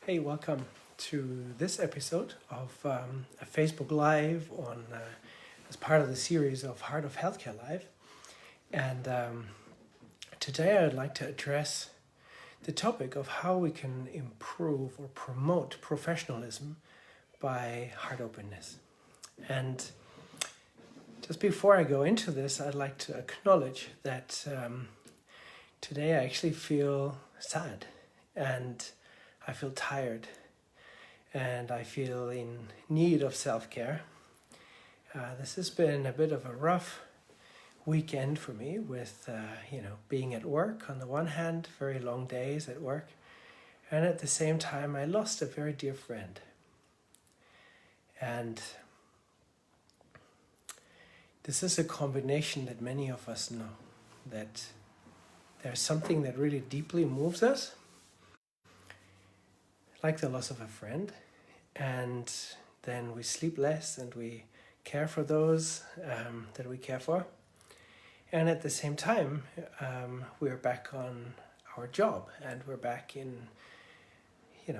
Hey, welcome to this episode of a Facebook Live on as part of the series of Heart of Healthcare Live. And today I'd like to address the topic of how we can improve or promote professionalism by heart openness. And just before I go into this, I'd like to acknowledge that today I actually feel sad and I feel tired and I feel in need of self-care. This has been a bit of a rough weekend for me with, being at work on the one hand, very long days at work, and at the same time I lost a very dear friend. And this is a combination that many of us know, that there's something that really deeply moves us, like the loss of a friend, and then we sleep less and we care for those that we care for. And at the same time, we're back on our job and we're back in,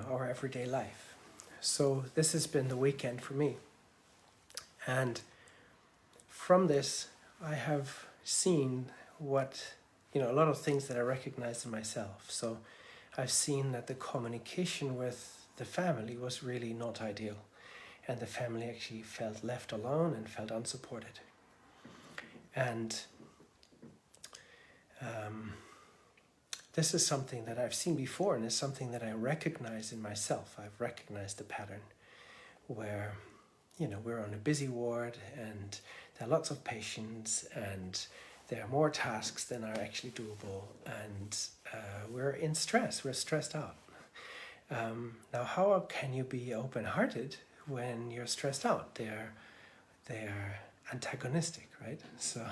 our everyday life. So this has been the weekend for me. And from this, I have seen a lot of things that I recognize in myself. So I've seen that the communication with the family was really not ideal, and the family actually felt left alone and felt unsupported. And this is something that I've seen before, and it's something that I recognize in myself. I've recognized the pattern where, we're on a busy ward and there are lots of patients and there are more tasks than are actually doable, and we're in stress, we're stressed out. Now, how can you be open-hearted when you're stressed out? They're antagonistic, right? So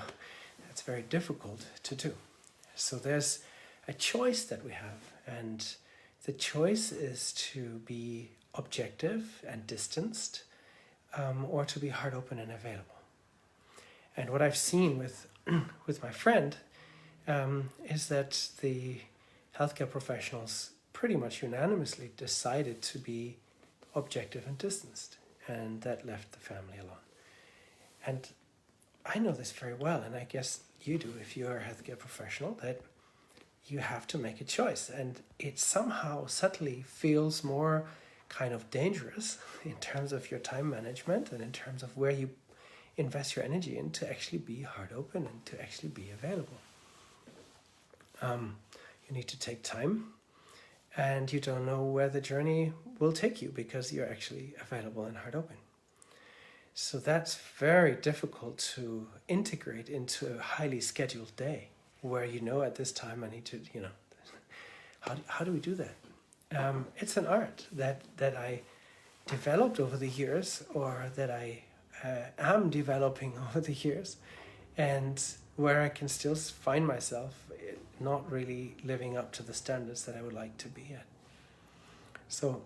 that's very difficult to do. So there's a choice that we have, and the choice is to be objective and distanced, or to be heart open and available. And what I've seen with my friend is that the healthcare professionals pretty much unanimously decided to be objective and distanced, and that left the family alone. And I know this very well, and I guess you do if you're a healthcare professional, that you have to make a choice, and it somehow subtly feels more kind of dangerous in terms of your time management and in terms of where you invest your energy in to actually be heart open and to actually be available. You need to take time, and you don't know where the journey will take you because you're actually available and heart open. So that's very difficult to integrate into a highly scheduled day where at this time I need to, how do we do that? It's an art that I developed over the years, or that I am developing over the years, and where I can still find myself not really living up to the standards that I would like to be at. So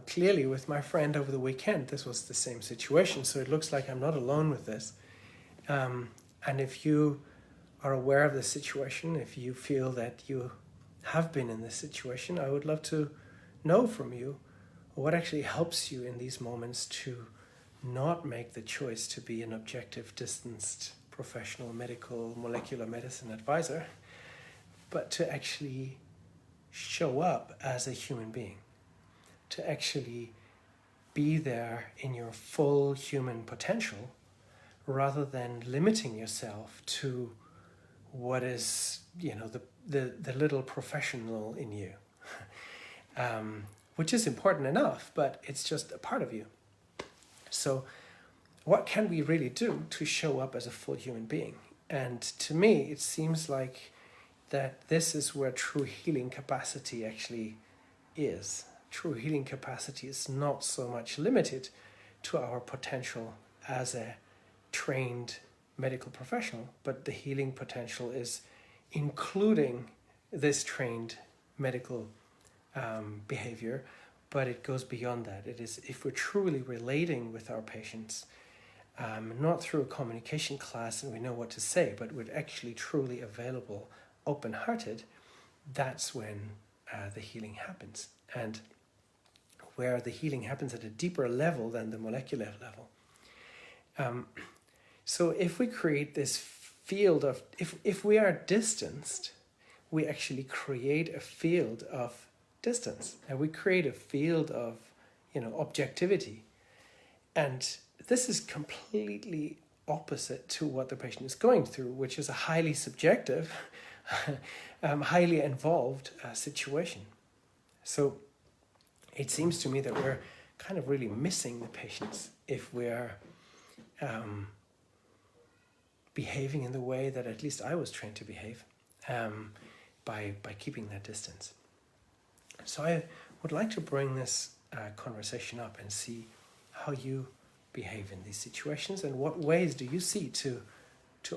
clearly with my friend over the weekend, this was the same situation. So it looks like I'm not alone with this. And if you are aware of the situation, if you feel that you have been in this situation, I would love to know from you what actually helps you in these moments to not make the choice to be an objective, distanced, professional, medical, molecular medicine advisor, but to actually show up as a human being, to actually be there in your full human potential, rather than limiting yourself to what is, the little professional in you, which is important enough, but it's just a part of you. So what can we really do to show up as a full human being? And to me, it seems like that this is where true healing capacity actually is. True healing capacity is not so much limited to our potential as a trained medical professional, but the healing potential is including this trained medical behavior, but it goes beyond that. It is if we're truly relating with our patients, not through a communication class and we know what to say, but we're actually truly available, open-hearted, that's when the healing happens, and where the healing happens at a deeper level than the molecular level. So if we create this field of, if we are distanced, we actually create a field of distance, and we create a field of, objectivity. And this is completely opposite to what the patient is going through, which is a highly subjective, highly involved situation. So it seems to me that we're kind of really missing the patients if we're behaving in the way that at least I was trained to behave, by keeping that distance. So I would like to bring this conversation up and see how you behave in these situations, and what ways do you see to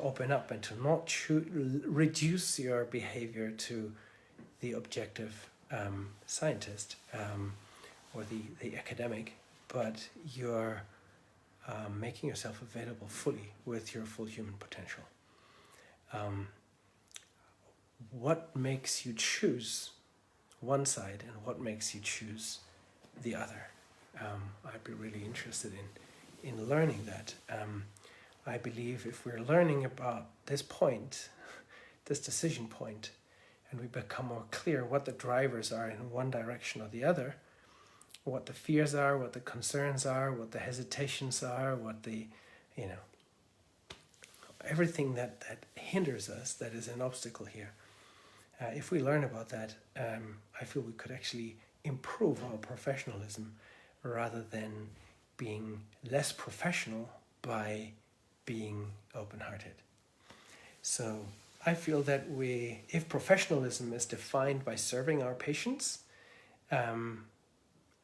open up and to not reduce your behavior to the objective scientist or the academic, but you're making yourself available fully with your full human potential. What makes you choose one side, and what makes you choose the other? I'd be really interested in learning that. I believe if we're learning about this point, this decision point, and we become more clear what the drivers are in one direction or the other, what the fears are, what the concerns are, what the hesitations are, what the, everything that hinders us, that is an obstacle here. If we learn about that, I feel we could actually improve our professionalism rather than being less professional by being open-hearted. So I feel that if professionalism is defined by serving our patients,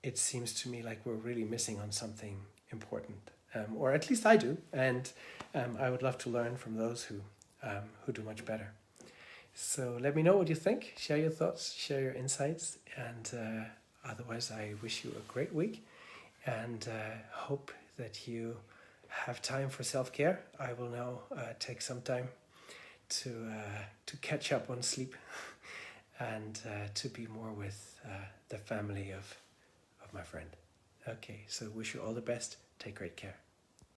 it seems to me like we're really missing on something important, or at least I do, and I would love to learn from those who do much better. So let me know what you think. Share your thoughts, share your insights, and otherwise I wish you a great week, and hope that you have time for self-care. I will now take some time to catch up on sleep and to be more with the family of my friend. Okay, so wish you all the best. Take great care.